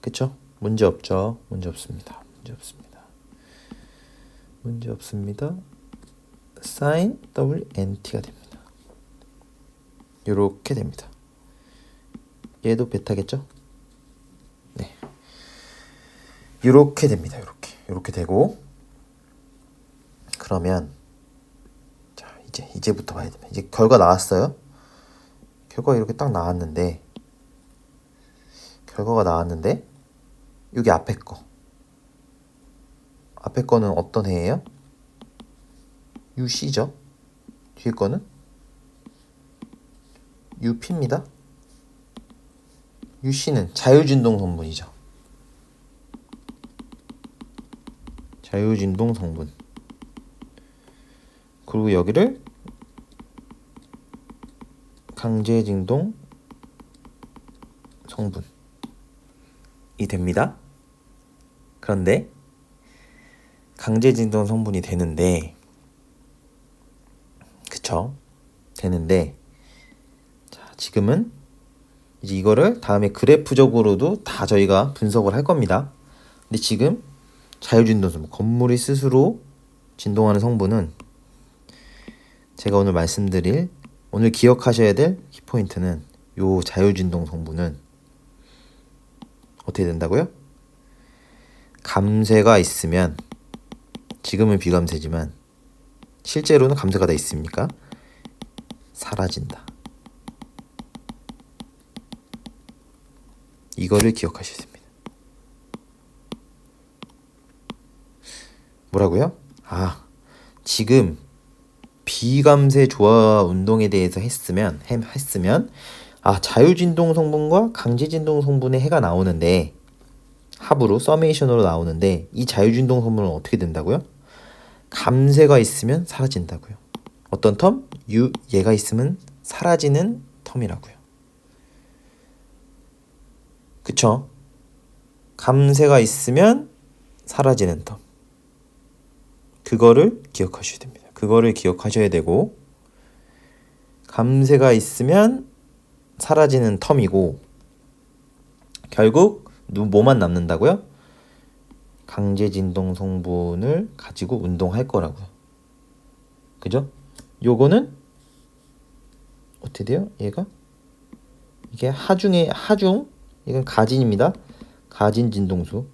그쵸? 문제 없죠? 문제 없습니다. 문제 없습니다. sin WNT가 됩니다. 요렇게 됩니다. 얘도 베타겠죠? 네. 요렇게 됩니다. 요렇게 되고, 그러면 자, 이제부터 봐야 됩니다. 이제 결과 나왔어요. 결과가 이렇게 딱 나왔는데, 여기 앞에 거는 어떤 해예요? UC죠. 뒤에 거는 UP입니다. UC는 자유진동 성분이죠. 자유진동 성분. 그리고 여기를 강제진동 성분이 됩니다. 그런데 강제진동 성분이 되는데, 그쵸? 되는데, 자, 지금은 이제 이거를 다음에 그래프적으로도 다 저희가 분석을 할 겁니다. 근데 지금 자유진동 성분, 건물이 스스로 진동하는 성분은, 제가 오늘 기억하셔야 될 키포인트는 요 자유진동 성분은 어떻게 된다고요? 감쇄가 있으면, 지금은 비감쇄지만 실제로는 감쇄가 다 있습니까? 사라진다. 이거를 기억하셔야 됩니다. 뭐라고요? 지금 비감쇄 조화 운동에 대해서 했으면 자유진동 성분과 강제진동 성분의 해가 나오는데, 합으로 서메이션으로 나오는데, 이 자유진동 성분은 어떻게 된다고요? 감쇄가 있으면 사라진다고요. 어떤 텀? 얘가 있으면 사라지는 텀이라고요. 그쵸? 감쇄가 있으면 사라지는 텀. 그거를 기억하셔야 됩니다. 그거를 기억하셔야 되고, 감쇄가 있으면 사라지는 텀이고, 결국 뭐만 남는다고요? 강제진동 성분을 가지고 운동할 거라고요. 그죠? 요거는 어떻게 돼요? 이게 하중, 이건 가진입니다. 가진 진동수.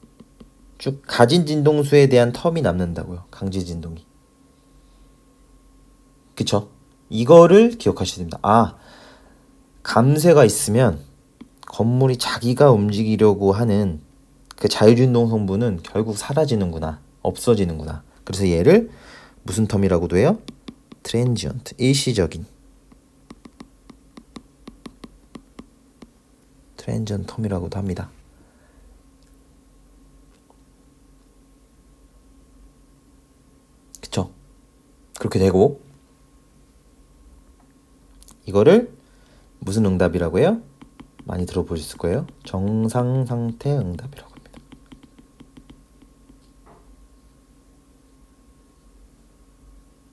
쭉 가진 진동수에 대한 텀이 남는다고요. 강제진동이. 그쵸? 이거를 기억하셔야 됩니다. 감쇄가 있으면 건물이 자기가 움직이려고 하는 그 자유진동 성분은 결국 사라지는구나, 없어지는구나. 그래서 얘를 무슨 텀이라고도 해요? 트랜지언트, 일시적인 트랜지언트 텀이라고도 합니다. 그쵸? 그렇게 되고, 이거를 무슨 응답이라고 해요? 많이 들어보셨을 거예요. 정상 상태 응답이라고 합니다.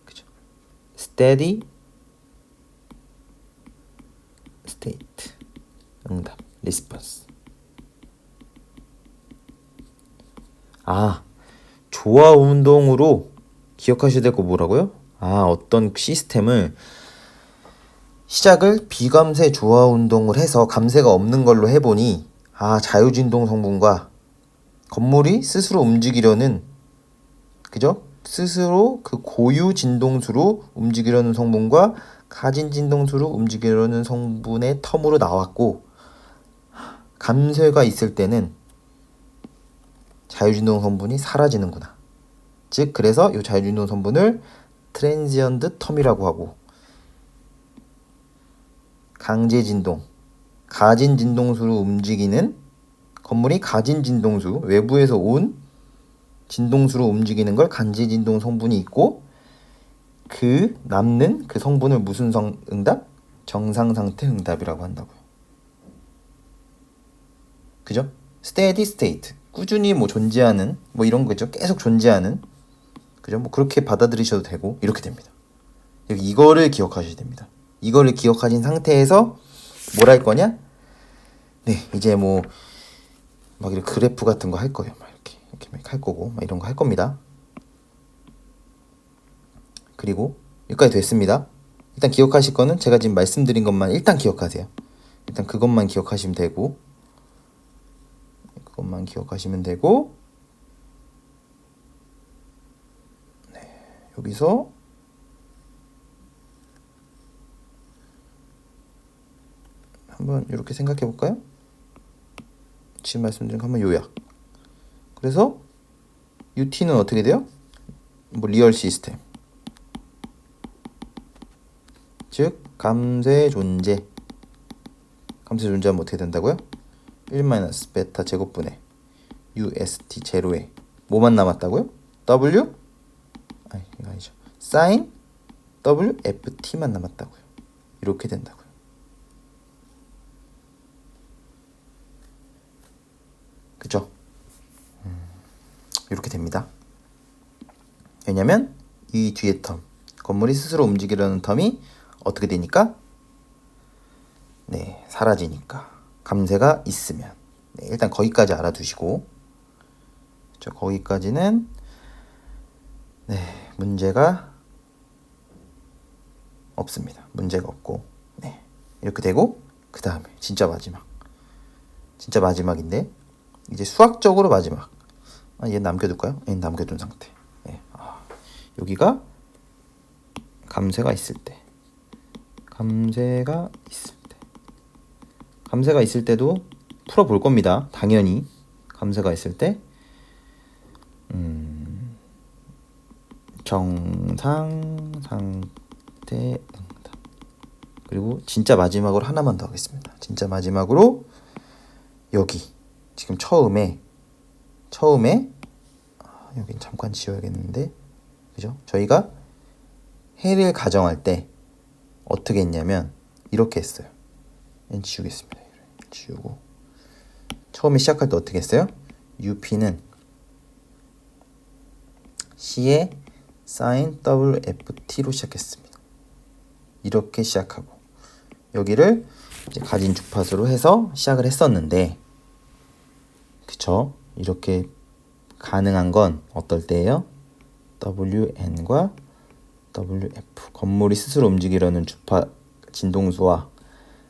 그죠? steady state 응답 response. 조화 운동으로 기억하셔야 될 거 뭐라고요? 어떤 시스템을 시작을 비감쇄 조화 운동을 해서 감쇄가 없는 걸로 해보니, 자유진동 성분과 건물이 스스로 움직이려는, 그죠? 스스로 그 고유 진동수로 움직이려는 성분과 가진 진동수로 움직이려는 성분의 텀으로 나왔고, 감쇄가 있을 때는 자유진동 성분이 사라지는구나. 즉 그래서 이 자유진동 성분을 트랜지언트 텀이라고 하고, 강제 진동, 가진 진동수로 움직이는 건물이 가진 진동수, 외부에서 온 진동수로 움직이는 걸 간지 진동 성분이 있고, 그 남는 그 성분을 무슨 응답? 정상 상태 응답이라고 한다고요. 그죠? steady state, 꾸준히 뭐 존재하는 뭐 이런 거죠. 계속 존재하는, 그죠? 뭐 그렇게 받아들이셔도 되고 이렇게 됩니다. 이거를 기억하셔야 됩니다. 이거를 기억하신 상태에서 뭘 할 거냐? 네, 이제 뭐 막 이렇게 그래프 같은 거 할 거예요. 막 이렇게 막 할 거고, 막 이런 거 할 겁니다. 그리고 여기까지 됐습니다. 일단 기억하실 거는 제가 지금 말씀드린 것만 일단 기억하세요. 일단 그것만 기억하시면 되고, 그것만 기억하시면 되고, 네, 여기서 한번 이렇게 생각해 볼까요? 지금 말씀드린 거 한번 요약. 그래서 UT는 어떻게 돼요? 뭐 리얼 시스템, 즉 감세 존재. 감세 존재하면 어떻게 된다고요? 1-베타 제곱분의 UST 제로에 뭐만 남았다고요? W? 아니 이거 아니죠. 사인 WFT만 남았다고요. 이렇게 된다고요. 그죠? 이렇게 됩니다. 왜냐면 이 뒤에 텀, 건물이 스스로 움직이려는 텀이 어떻게 되니까? 네, 사라지니까. 감세가 있으면. 네, 일단 거기까지 알아두시고, 거기까지는 네, 문제가 없습니다. 문제가 없고, 네, 이렇게 되고, 그 다음에 진짜 마지막인데 이제 수학적으로 마지막. 얘 남겨둘까요? 얘 남겨둔 상태. 네, 여기가 감세가 있을 때, 감세가 있을 때도 풀어볼 겁니다. 당연히 감세가 있을 때 정상 상태 응답. 그리고 진짜 마지막으로 하나만 더 하겠습니다. 진짜 마지막으로 여기 지금 처음에 여긴 잠깐 지워야겠는데, 그죠? 저희가 해를 가정할 때 어떻게 했냐면 이렇게 했어요. 지우겠습니다. 지우고, 처음에 시작할 때 어떻게 했어요? UP는 C의 sin WFT로 시작했습니다. 이렇게 시작하고 여기를 이제 가진 주파수로 해서 시작을 했었는데, 그쵸? 이렇게 가능한 건 어떨 때예요? WN과 WF, 건물이 스스로 움직이려는 주파 진동수와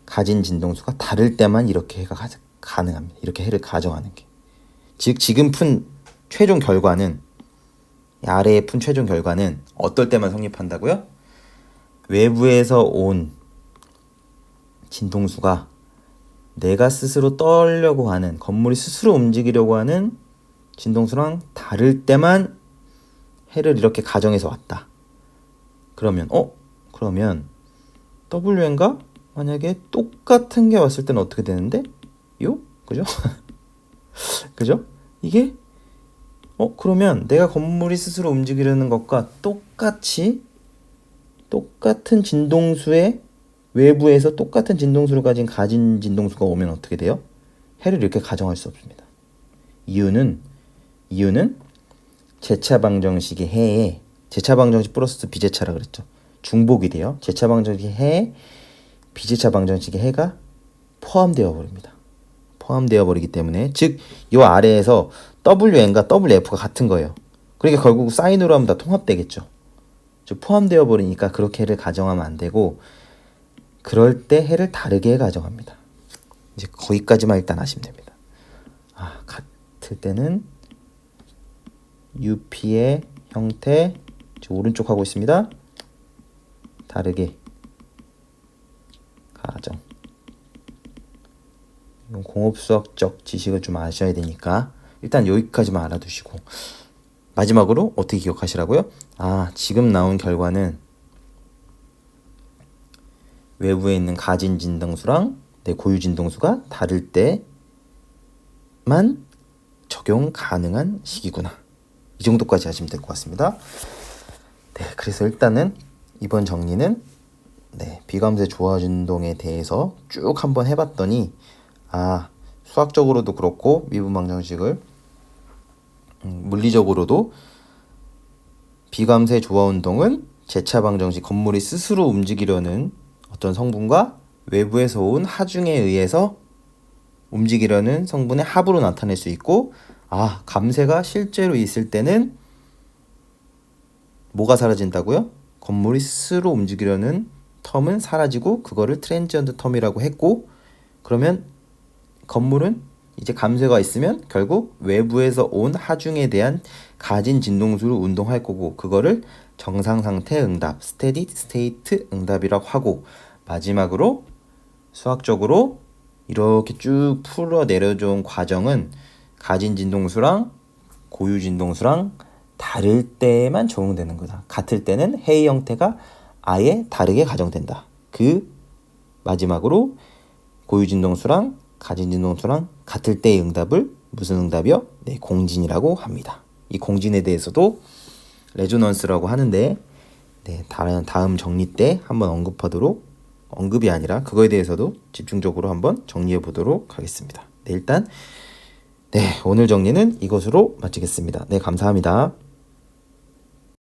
가진 진동수가 다를 때만 이렇게 해가 가능합니다. 이렇게 해를 가정하는 게. 즉 지금 푼 최종 결과는, 아래에 푼 최종 결과는 어떨 때만 성립한다고요? 외부에서 온 진동수가 내가 스스로 떠려고 하는, 건물이 스스로 움직이려고 하는 진동수랑 다를 때만 해를 이렇게 가정해서 왔다. 그러면 WN과 만약에 똑같은 게 왔을 때는 어떻게 되는데? 그죠? 그죠? 이게 그러면 내가 건물이 스스로 움직이려는 것과 똑같은 진동수의, 외부에서 똑같은 진동수를 가진 가진 진동수가 오면 어떻게 돼요? 해를 이렇게 가정할 수 없습니다. 이유는 제차 방정식의 해에, 제차 방정식 플러스 비제차라 그랬죠. 중복이 돼요. 제차 방정식의 해에 비제차 방정식의 해가 포함되어 버립니다. 포함되어 버리기 때문에, 즉 이 아래에서 WN과 WF가 같은 거예요. 그러니까 결국 사인으로 하면 다 통합되겠죠. 즉 포함되어 버리니까 그렇게 해를 가정하면 안 되고, 그럴 때 해를 다르게 가정합니다. 이제 거기까지만 일단 아시면 됩니다. 같을 때는 UP의 형태, 오른쪽 하고 있습니다. 다르게 가정. 이건 공업수학적 지식을 좀 아셔야 되니까 일단 여기까지만 알아두시고, 마지막으로 어떻게 기억하시라고요? 지금 나온 결과는 외부에 있는 가진 진동수랑 내 고유 진동수가 다를 때만 적용 가능한 식이구나. 이 정도까지 하시면 될 것 같습니다. 네, 그래서 일단은 이번 정리는 비감세 조화 진동에 대해서 쭉 한번 해봤더니 수학적으로도 그렇고 미분 방정식을 물리적으로도 비감세 조화 운동은 재차 방정식 건물이 스스로 움직이려는 어떤 성분과 외부에서 온 하중에 의해서 움직이려는 성분의 합으로 나타낼 수 있고, 감세가 실제로 있을 때는 뭐가 사라진다고요? 건물이 스스로 움직이려는 텀은 사라지고 그거를 트랜지언트 텀이라고 했고, 그러면 건물은 이제 감쇄가 있으면 결국 외부에서 온 하중에 대한 가진 진동수를 운동할 거고, 그거를 정상 상태 응답, 스테디 스테이트 응답이라고 하고, 마지막으로 수학적으로 이렇게 쭉 풀어 내려준 과정은 가진 진동수랑 고유 진동수랑 다를 때만 적용되는 거다. 같을 때는 해의 형태가 아예 다르게 가정된다. 마지막으로 고유 진동수랑 가진 진동수랑 같을 때의 응답을 무슨 응답이요? 공진이라고 합니다. 이 공진에 대해서도 레조넌스라고 하는데 다음 정리 때 한번 언급이 아니라 그거에 대해서도 집중적으로 한번 정리해 보도록 하겠습니다. 일단 오늘 정리는 이것으로 마치겠습니다. 감사합니다.